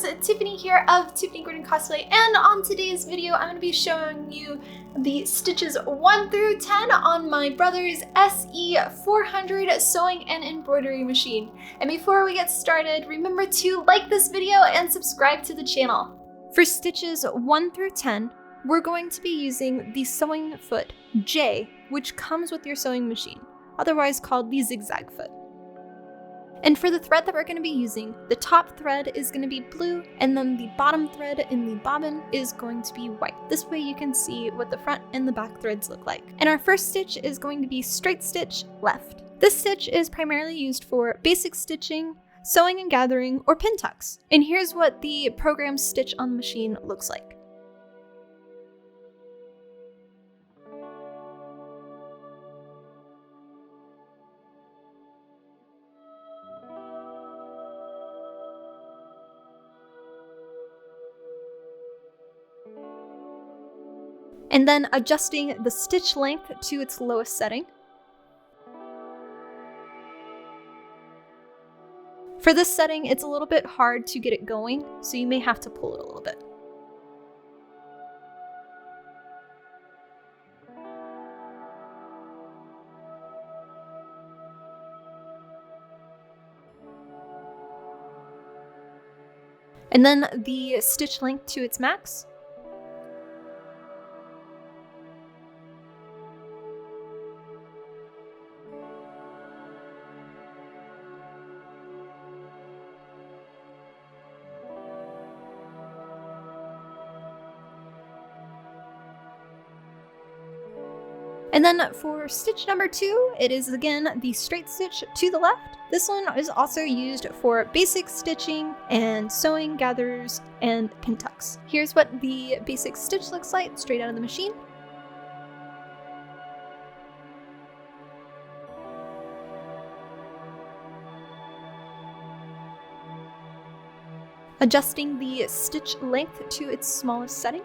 guys, Tiffany here of Tiffany Gordon Cosplay, and on today's video I'm going to be showing you the stitches 1 through 10 on my brother's SE400 sewing and embroidery machine. And before we get started, remember to like this video and subscribe to the channel. For stitches 1 through 10, we're going to be using the sewing foot J, which comes with your sewing machine, otherwise called the zigzag foot. And for the thread that we're going to be using, the top thread is going to be blue, and then the bottom thread in the bobbin is going to be white. This way you can see what the front and the back threads look like. And our first stitch is going to be straight stitch left. This stitch is primarily used for basic stitching, sewing and gathering, or pin tucks. And here's what the programmed stitch on the machine looks like. And then adjusting the stitch length to its lowest setting. For this setting, it's a little bit hard to get it going, so you may have to pull it a little bit. And then the stitch length to its max. And then for stitch number 2, it is again the straight stitch to the left. This one is also used for basic stitching and sewing, gathers, and pin tucks. Here's what the basic stitch looks like straight out of the machine. Adjusting the stitch length to its smallest setting.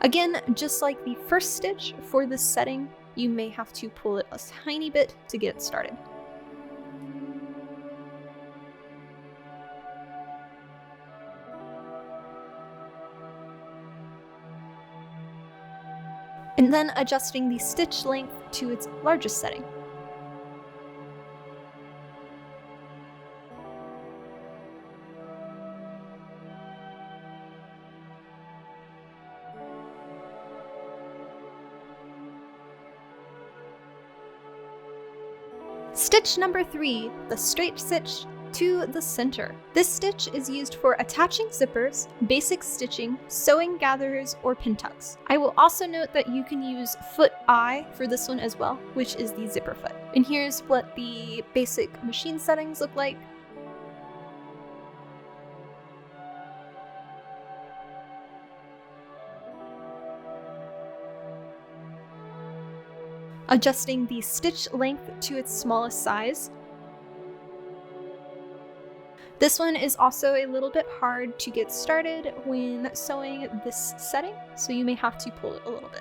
Again, just like the first stitch, for this setting, you may have to pull it a tiny bit to get it started. And then adjusting the stitch length to its largest setting. Stitch number 3, the straight stitch to the center. This stitch is used for attaching zippers, basic stitching, sewing gatherers, or pin tucks. I will also note that you can use foot I for this one as well, which is the zipper foot. And here's what the basic machine settings look like. Adjusting the stitch length to its smallest size. This one is also a little bit hard to get started when sewing this setting, so you may have to pull it a little bit.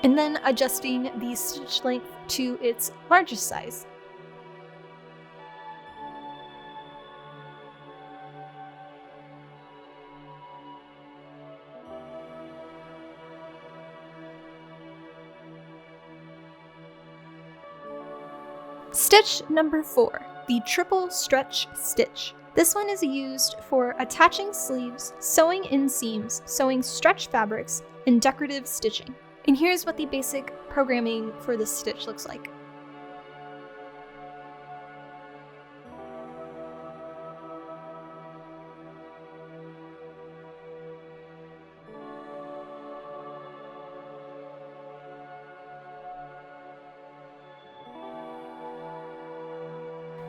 And then adjusting the stitch length to its largest size. Stitch number 4, the triple stretch stitch. This one is used for attaching sleeves, sewing inseams, sewing stretch fabrics, and decorative stitching. And here's what the basic programming for this stitch looks like.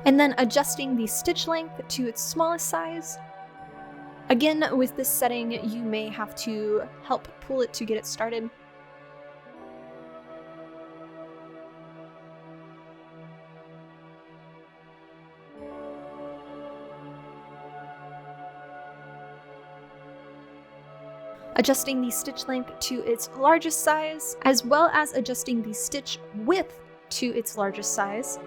And then adjusting the stitch length to its smallest size. Again, with this setting, you may have to help pull it to get it started. adjusting the stitch length to its largest size, as well as adjusting the stitch width to its largest size.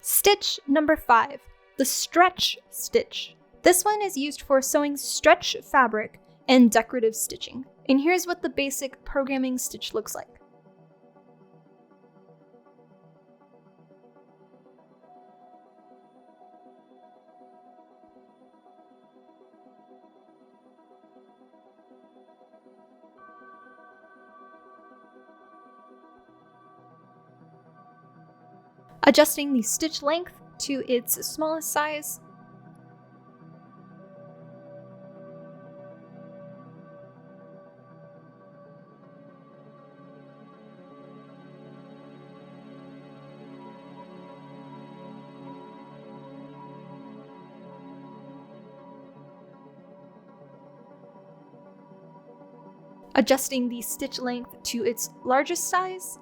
Stitch number 5, the stretch stitch. This one is used for sewing stretch fabric and decorative stitching. And here's what the basic programming stitch looks like. Adjusting the stitch length to its smallest size. Adjusting the stitch length to its largest size.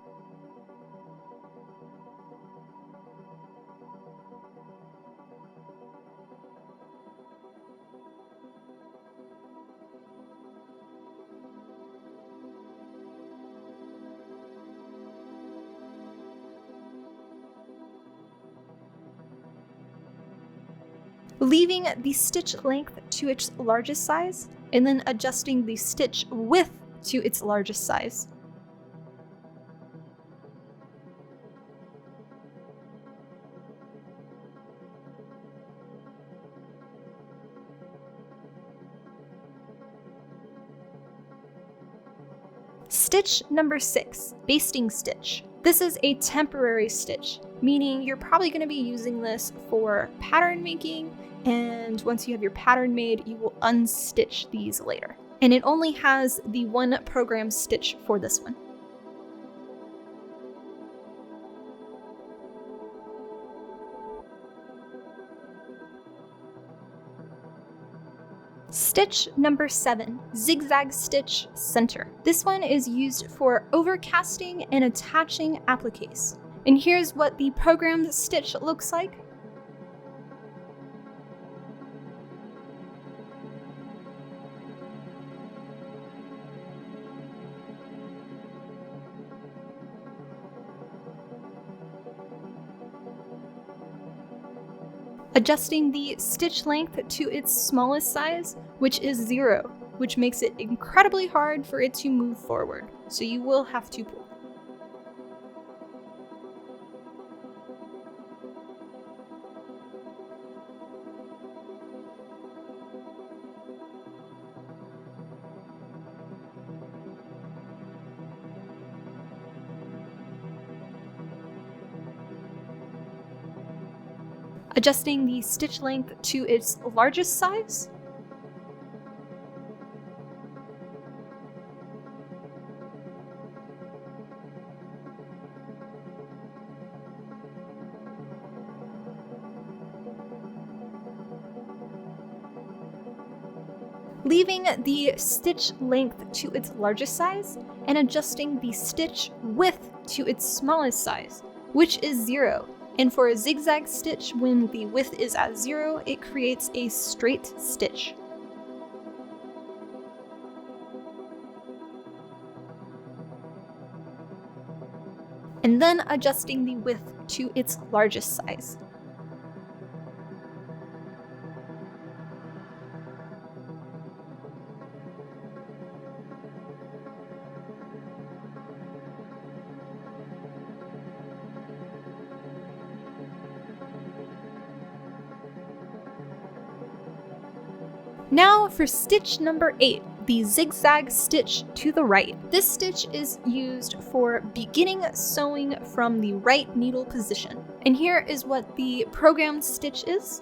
Leaving the stitch length to its largest size, and then adjusting the stitch width to its largest size. Stitch number 6, basting stitch. This is a temporary stitch, meaning you're probably going to be using this for pattern making, and once you have your pattern made, you will unstitch these later. And it only has the one program stitch for this one. Stitch number 7, zigzag stitch center. This one is used for overcasting and attaching appliques. And here's what the programmed stitch looks like. Adjusting the stitch length to its smallest size, which is 0, which makes it incredibly hard for it to move forward, so you will have to pull. Adjusting the stitch length to its largest size. Leaving the stitch length to its largest size and adjusting the stitch width to its smallest size, which is 0. And for a zigzag stitch, when the width is at 0, it creates a straight stitch. And then adjusting the width to its largest size. Now for stitch number 8, the zigzag stitch to the right. This stitch is used for beginning sewing from the right needle position. And here is what the programmed stitch is.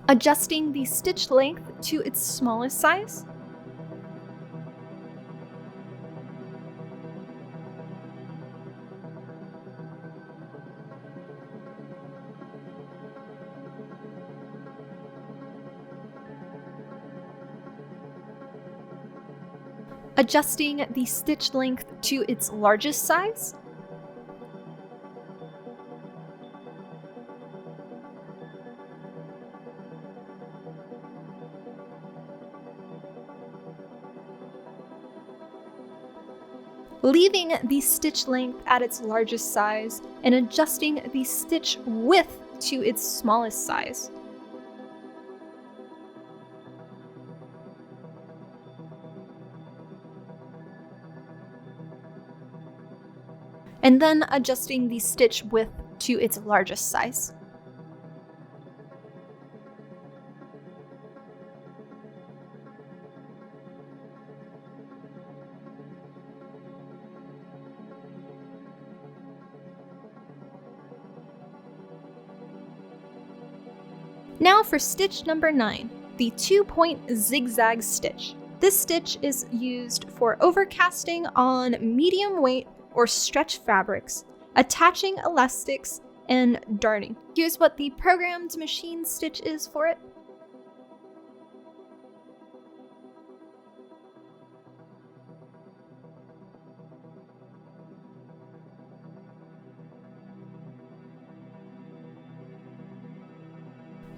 Adjusting the stitch length to its smallest size. adjusting the stitch length to its largest size, leaving the stitch length at its largest size and adjusting the stitch width to its smallest size. And then adjusting the stitch width to its largest size. Now for stitch number 9, the 2-point zigzag stitch. This stitch is used for overcasting on medium weight or stretch fabrics, attaching elastics, and darning. Here's what the programmed machine stitch is for it.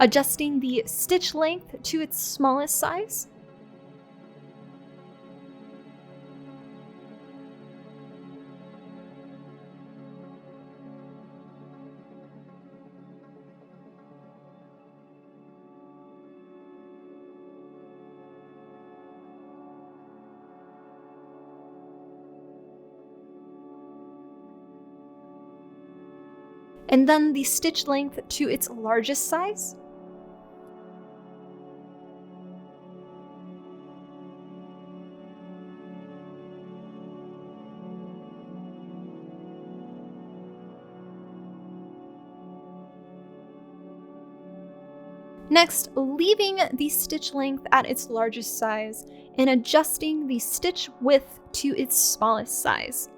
Adjusting the stitch length to its smallest size. And then the stitch length to its largest size. Next, leaving the stitch length at its largest size and adjusting the stitch width to its smallest size.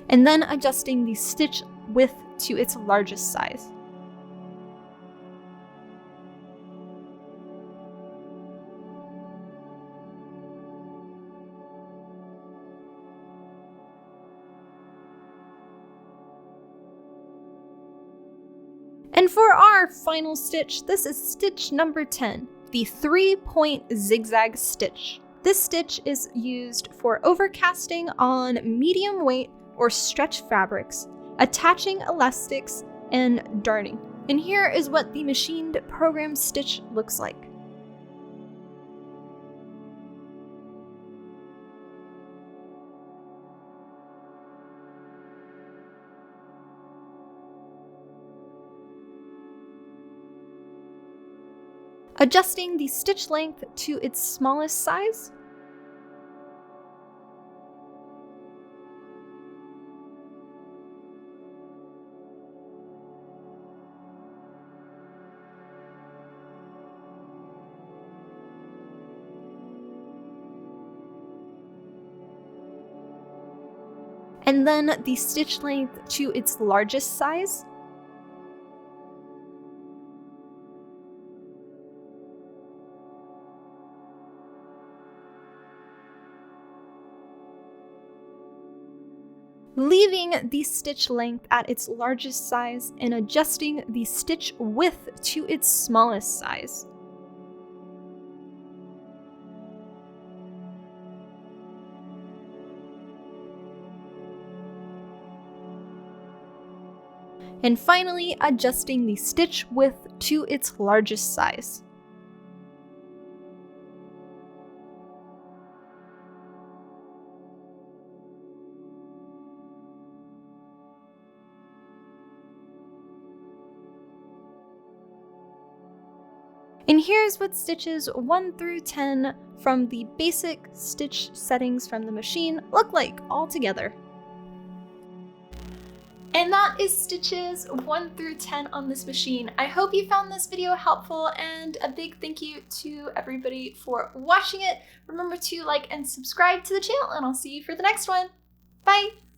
And then adjusting the stitch width to its largest size. And for our final stitch, this is stitch number 10, the 3-point zigzag stitch. This stitch is used for overcasting on medium weight or stretch fabrics, attaching elastics, and darning. And here is what the machined program stitch looks like. Adjusting the stitch length to its smallest size. And then the stitch length to its largest size. Leaving the stitch length at its largest size and adjusting the stitch width to its smallest size. And finally, adjusting the stitch width to its largest size. And here's what stitches 1 through 10 from the basic stitch settings from the machine look like all together. And that is stitches 1 through 10 on this machine. I hope you found this video helpful, and a big thank you to everybody for watching it. Remember to like and subscribe to the channel, and I'll see you for the next one. Bye!